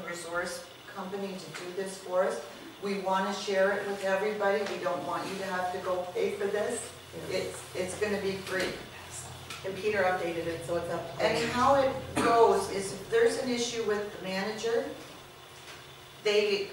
resource company to do this for us. We want to share it with everybody. We don't want you to have to go pay for this. It's going to be free. And Peter updated it, so it's up. And how it goes is if there's an issue with the manager, they,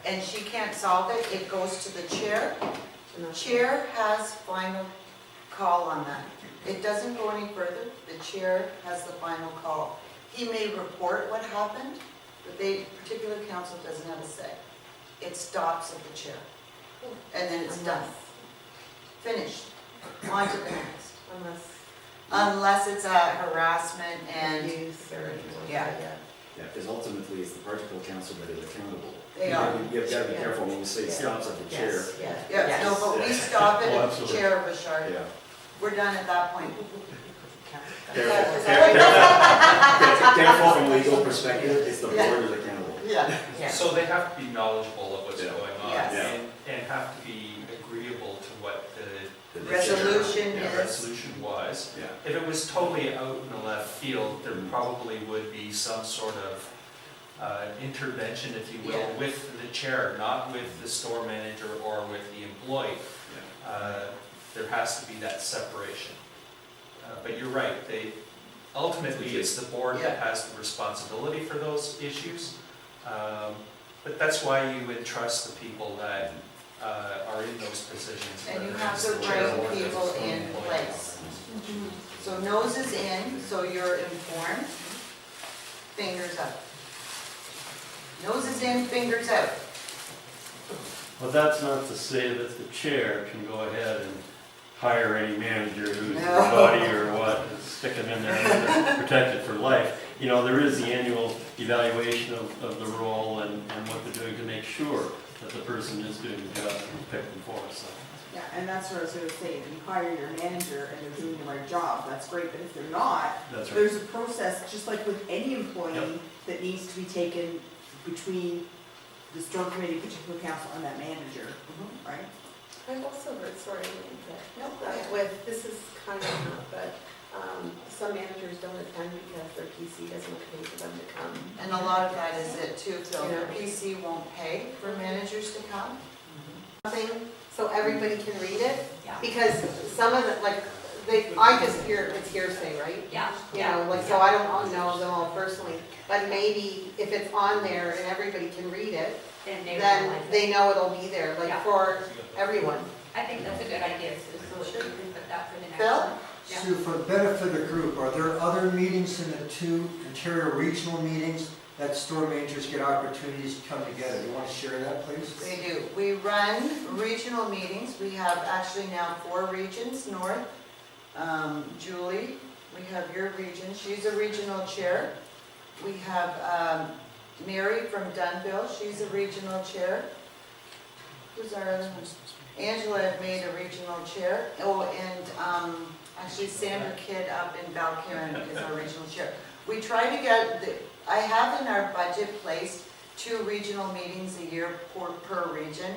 and she can't solve it, it goes to the chair. Chair has final call on that. It doesn't go any further. The chair has the final call. He may report what happened, but the particular council doesn't have a say. It stops at the chair. And then it's done. Finished. On to the next. Unless it's a harassment and, Use or anything like Yeah. that, Yeah, because ultimately it's the particular council that is accountable. they are. You've got to be careful when you say it stops at the chair. Yes, yeah. Yeah, no, but we stop it Oh, at the absolutely. chair, Bouchard. Yeah. We're done at that point. Careful from a legal perspective, it's the board Yeah. is accountable. Yeah. So they have to be knowledgeable of what's Yeah. going on Yes. and have to be agreeable to what the Resolution the is, resolution was. Yeah. If it was totally out in the left field, there probably would be some sort of intervention, if you will, Yeah. with the chair, not with the store manager or with the employee. There has to be that separation. But you're right, ultimately it's the board that has the responsibility for those issues. But that's why you entrust the people that are in those positions. and you whether have it's the the chair or right the people store in employee. place. So nose is in, so you're informed. Fingers out. Nose is in, fingers out. But that's not to say that the chair can go ahead and hire any manager who's No. a buddy or what, and stick them in there and they're protected for life. You know, there is the annual evaluation of the role and what they're doing to make sure that the person is doing the job that we picked them for, so. Yeah, and that's what I was gonna say, if you hire your manager and they're doing the right job, that's great, but if they're not, That's right. there's a process, just like with any employee, that needs to be taken between the store committee, particular council, and that manager, right? I've also heard, sorry, Nope, that with, this is kind of not, but some managers don't attend because their PC doesn't pay for them to come. And a lot of that is it too, Phil. Yeah. The PC won't pay for managers to come. Something, so everybody can read it, Yeah. because some of the, like, I just hear, it's hearsay, right? Yeah. You know, like, so I don't know them all personally, but maybe if it's on there and everybody can read it, Then they then realize it. they know it'll be there, like, Yeah. for everyone. I think that's a good idea, Sue, so we can put that for the next Phil? one. Yeah. Sue, for the benefit of the group, are there other meetings in the two Ontario regional meetings that store managers get opportunities to come together? Do you want to share that, please? They do. We run regional meetings. We have actually now 4 regions north. Julie, we have your region. She's a regional chair. We have Mary from Dunville. She's a regional chair. Who's our other one? Angela had made a regional chair. Oh, and actually Sandra Kidd up in Balcarron is our regional chair. We try to get, I have in our budget placed 2 regional meetings a year per region.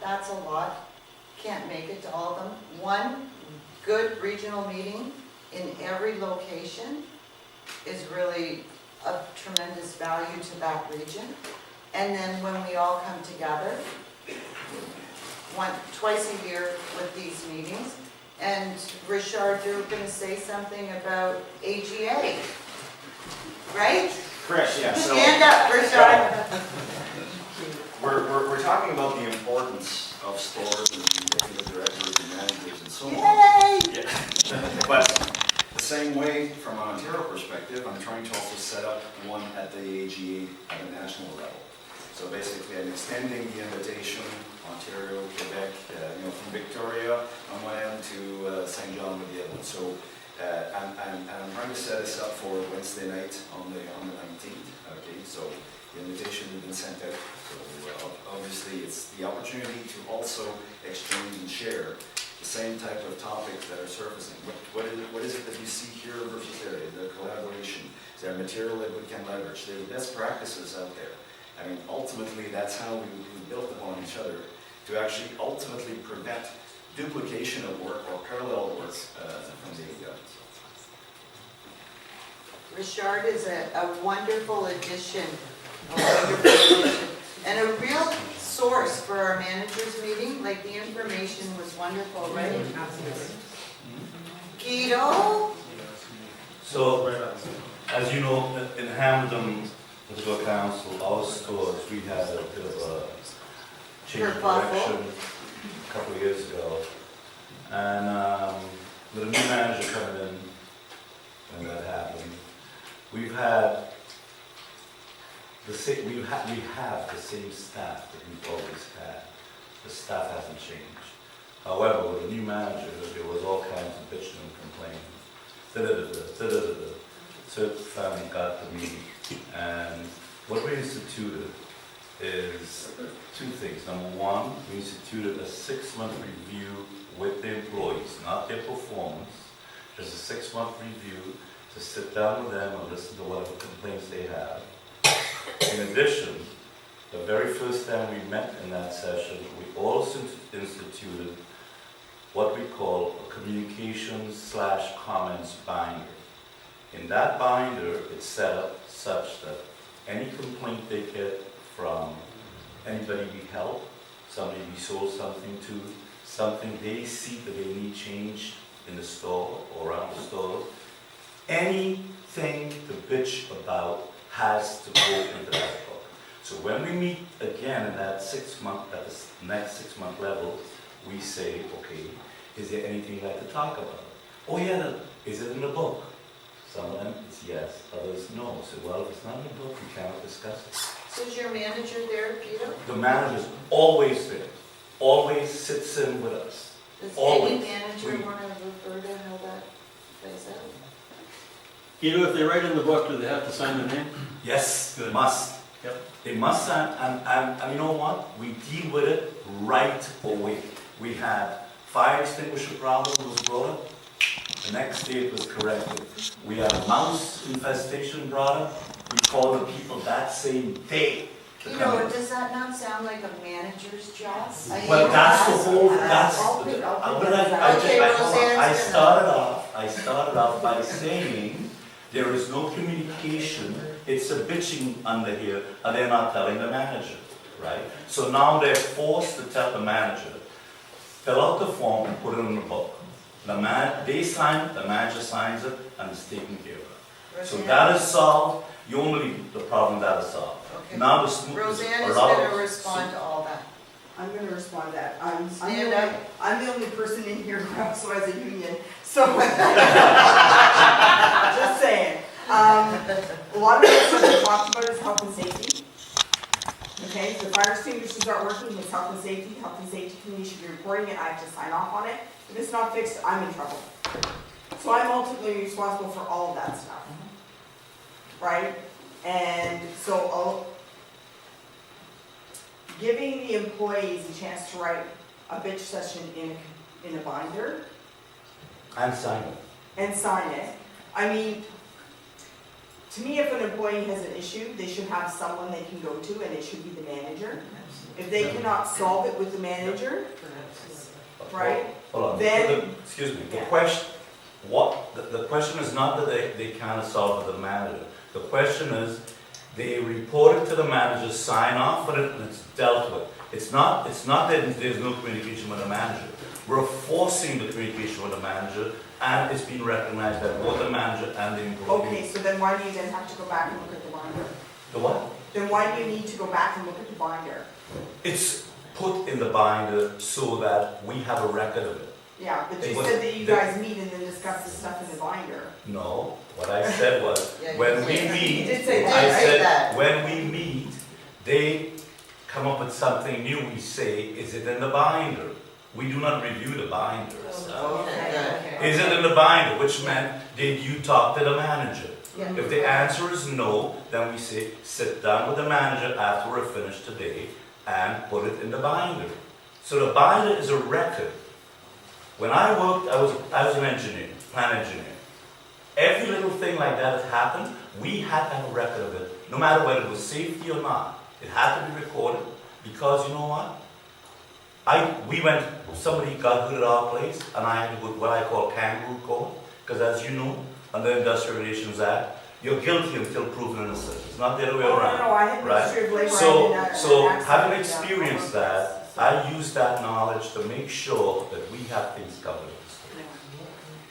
That's a lot. Can't make it to all of them. 1 good regional meeting in every location is really of tremendous value to that region. And then when we all come together, twice a year with these meetings. And Richard, you're going to say something about AGA, right? Correct, yeah. So Stand up, Richard. we're talking about the importance of stores and executive directors and managers and so on. Yay! Yeah. But the same way, from an Ontario perspective, I'm trying to also set up one at the AGA at a national level. So basically, I'm extending the invitation, Ontario, Quebec, from Victoria on one end to St. John with the other one. So I'm trying to set this up for Wednesday night on the 19th. Okay, so the invitation has been sent out. So obviously, it's the opportunity to also exchange and share the same type of topics that are surfacing. What is it that you see here versus there? The collaboration. Is there material that we can leverage? There are best practices out there. I mean, ultimately, that's how we built upon each other to actually ultimately prevent duplication of work or parallel work from being done. Richard is a wonderful addition And a real source for our managers meeting, like the information was wonderful, right? Guido? So, as you know, in Hamden, Political Council, our stores, we had a bit of a change of Kerfuffle. direction a couple of years ago. And with a new manager coming in, when that happened, we've had we have the same staff that we've always had. The staff hasn't changed. However, with a new manager, there was all kinds of bitching and complaining. So it finally got to me, and what we instituted is two things. Number one, we instituted a 6-month review with the employees, not their performance, just a 6-month review to sit down with them and listen to whatever complaints they have. In addition, the very first time we met in that session, we also instituted what we call a communications/comments binder. In that binder, it's set up such that any complaint they get from anybody we help, somebody we sold something to, something they see that they need changed in the store or around the store, anything to bitch about has to go into that book. So when we meet again in that 6-month, at the next 6-month level, we say, okay, is there anything you'd like to talk about? Oh yeah, is it in the book? Some of them, it's yes, others no. So well, if it's not in the book, we cannot discuss it. So is your manager there, Guido? The manager's always there, always sits in with us. Does Always. any manager want to refer to how that plays out? Guido, if they write in the book, do they have to sign their name? Yes, they Good. must. Yep. They must sign, and you know what? We deal with it right away. We had fire extinguisher problem was brought up. The next day it was corrected. We had a mouse infestation brought up. We called the people that same day to come Guido, in. does that not sound like a manager's job? Well, that's the whole, that's, I'll the- pick- I'll I- pick but that I up. just, Okay, hold on. Roseanne's I started off by saying there is no communication. It's a bitching under here, and they're not telling the manager, right? So now they're forced to tell the manager, fill out the form and put it in the book. They sign it, the manager signs it, and it's taken care of. So that is solved. You only leave the problem that is solved. Okay. Now the smooth. Roseanne is going to respond to all that. I'm gonna respond to that. Stand up. I'm the only person in here who also has a union, so. Just saying. A lot of this that we talked about is health and safety. Okay, so fire extinguishers aren't working, it's health and safety committee should be reporting it, I have to sign off on it. If it's not fixed, I'm in trouble. So I'm ultimately responsible for all of that stuff. Right? And so giving the employees a chance to write a bitch session in a binder And sign it. and sign it. I mean, to me, if an employee has an issue, they should have someone they can go to, and it should be the manager. If they cannot solve it with the manager, right? Hold on. Then- Excuse me, the Yeah. question is not that they can't solve it with the manager. The question is, they report it to the manager, sign off on it, and it's dealt with. It's not that there's no communication with the manager. We're forcing the communication with the manager, and it's been recognized by both the manager and the employee. Okay, so then why do you then have to go back and look at the binder? The what? Then why do you need to go back and look at the binder? It's put in the binder so that we have a record of it. Yeah, but you It was- said that you guys meet and then discuss the stuff in the binder. No, what I said was, Yeah, you when we did. You meet, did say I I that. say that. said, when we meet, they come up with something new, we say, is it in the binder? We do not review the binders. Okay, Is it in the binder, which meant, did you talk to the manager? Yeah. If the answer is no, then we say, sit down with the manager after we're finished today and put it in the binder. So the binder is a record. When I worked, I was an engineer, plant engineer. Every little thing like that that happened, we had to have a record of it, no matter whether it was safety or not. It had to be recorded, because you know what? Somebody got good at our place, and I had to go what I call kangaroo court, because as you know, under the Industrial Relations Act, you're guilty until proven innocent. It's not the other way Oh, around. no, I had right? Ministry of Labor. So, and, so accident, having yeah. experienced that, I use that knowledge to make sure that we have things covered.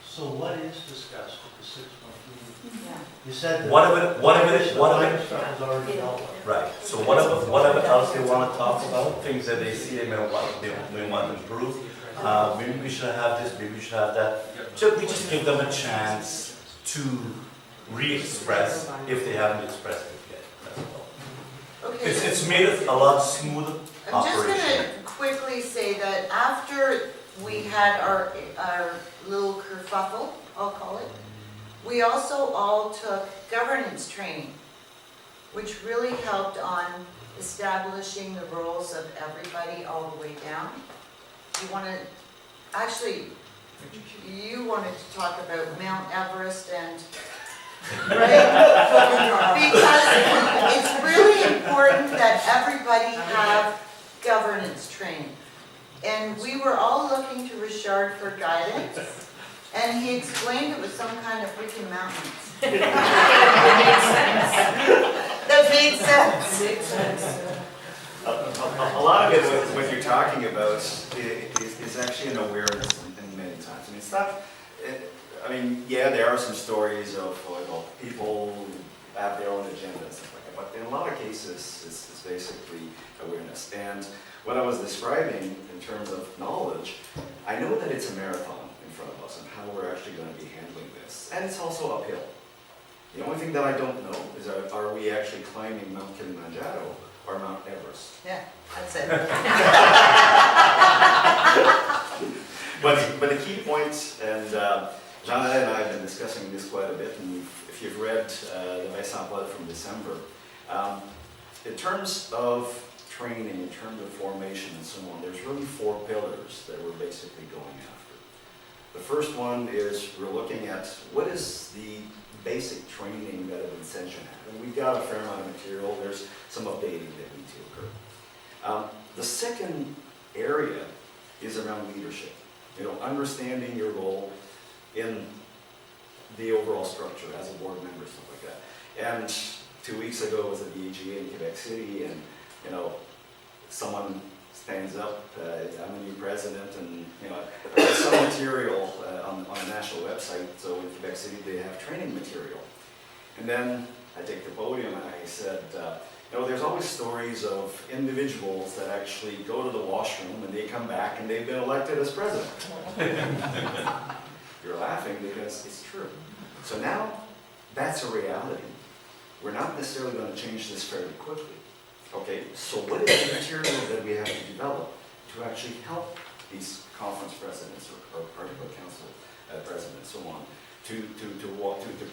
So what is discussed at the 6-month meeting? Yeah. You said that. Whatever Lifestyle is already developed. Right, so whatever else they want to talk about, things that they see they may want to improve, maybe we should have this, maybe we should have that. So we just give them a chance to re-express if they haven't expressed it yet, that's all. Okay. It's made it a lot smoother I'm just operation. gonna quickly say that after we had our little kerfuffle, I'll call it, we also all took governance training, which really helped on establishing the roles of everybody all the way down. You wanna, actually, you wanted to talk about Mount Everest and, right? Because it's really important that everybody have governance training. And we were all looking to Richard for guidance, and he explained it was some kind of freaking mountains. That made sense. A lot of it, what you're talking about, is actually an awareness in many times. I mean, it's not, I mean, yeah, there are some stories of, well, people have their own agenda and stuff like that, but in a lot of cases, it's basically awareness. And what I was describing in terms of knowledge, I know that it's a marathon in front of us and how we're actually going to be handling this. And it's also uphill. The only thing that I don't know is, are we actually climbing Mount Kilimanjaro or Mount Everest? Yeah, that's it. But the key points, and Jonathan and I have been discussing this quite a bit, and if you've read the Vincent Paul from December, in terms of training, in terms of formation and so on, there's really 4 pillars that we're basically going after. The first one is we're looking at what is the basic training that an Ascension has. And we've got a fair amount of material. There's some updating that needs to occur. The second area is around leadership. You know, understanding your role in the overall structure as a board member, stuff like that. And 2 weeks ago I was at the AGA in Quebec City, and you know, someone stands up, I'm a new president, and you know, there's some material on the national website. So in Quebec City they have training material. And then I take the podium and I said, you know, there's always stories of individuals that actually go to the washroom and they come back and they've been elected as president. You're laughing because it's true. So now that's a reality. We're not necessarily going to change this fairly quickly. Okay, so what is the material that we have to develop to actually help these conference presidents or particular council presidents, so on, to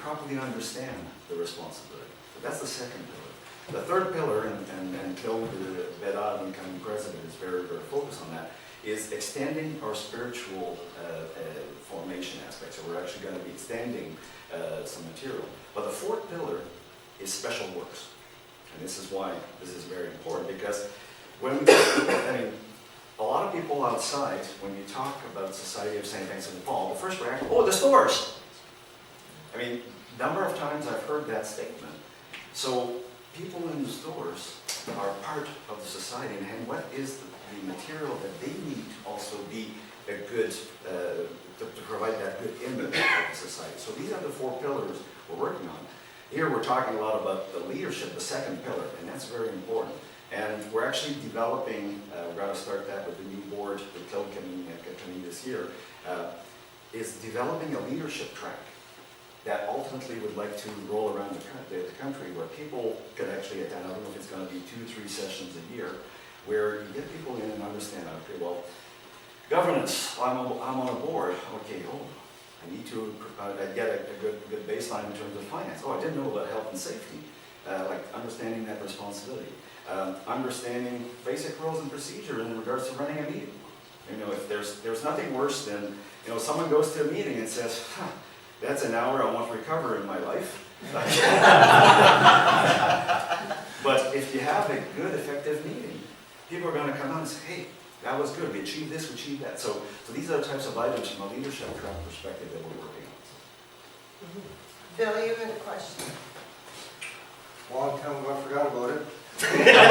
properly understand the responsibility? So that's the second pillar. The third pillar, and Claude Bédard, incoming president, is very, very focused on that, is extending our spiritual formation aspect. So we're actually going to be extending some material. But the fourth pillar is special works. And this is why this is very important, because when we, I mean, a lot of people outside, when you talk about Society of St. Vincent de Paul, the first reaction, oh, the stores. I mean, number of times I've heard that statement. So people in the stores are part of the society, and what is the material that they need to also be a good, to provide that good image of the society. So these are the 4 pillars we're working on. Here we're talking a lot about the leadership, the second pillar, and that's very important. And we're actually developing, we're going to start that with the new board, the Claude coming this year, is developing a leadership track that ultimately would like to roll around the country where people could actually attend. I don't know if it's going to be 2 or 3 sessions a year, where you get people in and understand, okay, well, governance, I'm on a board, okay, I need to get a good baseline in terms of finance. Oh, I didn't know about health and safety, like understanding that responsibility. Understanding basic rules and procedure in regards to running a meeting. You know, if there's nothing worse than, you know, someone goes to a meeting and says, that's an hour I want to recover in my life. But if you have a good, effective meeting, people are going to come out and say, hey, that was good, we achieved this, we achieved that. So these are the types of items from a leadership track perspective that we're working on. Phil, you had a question? Long time ago, I forgot about it.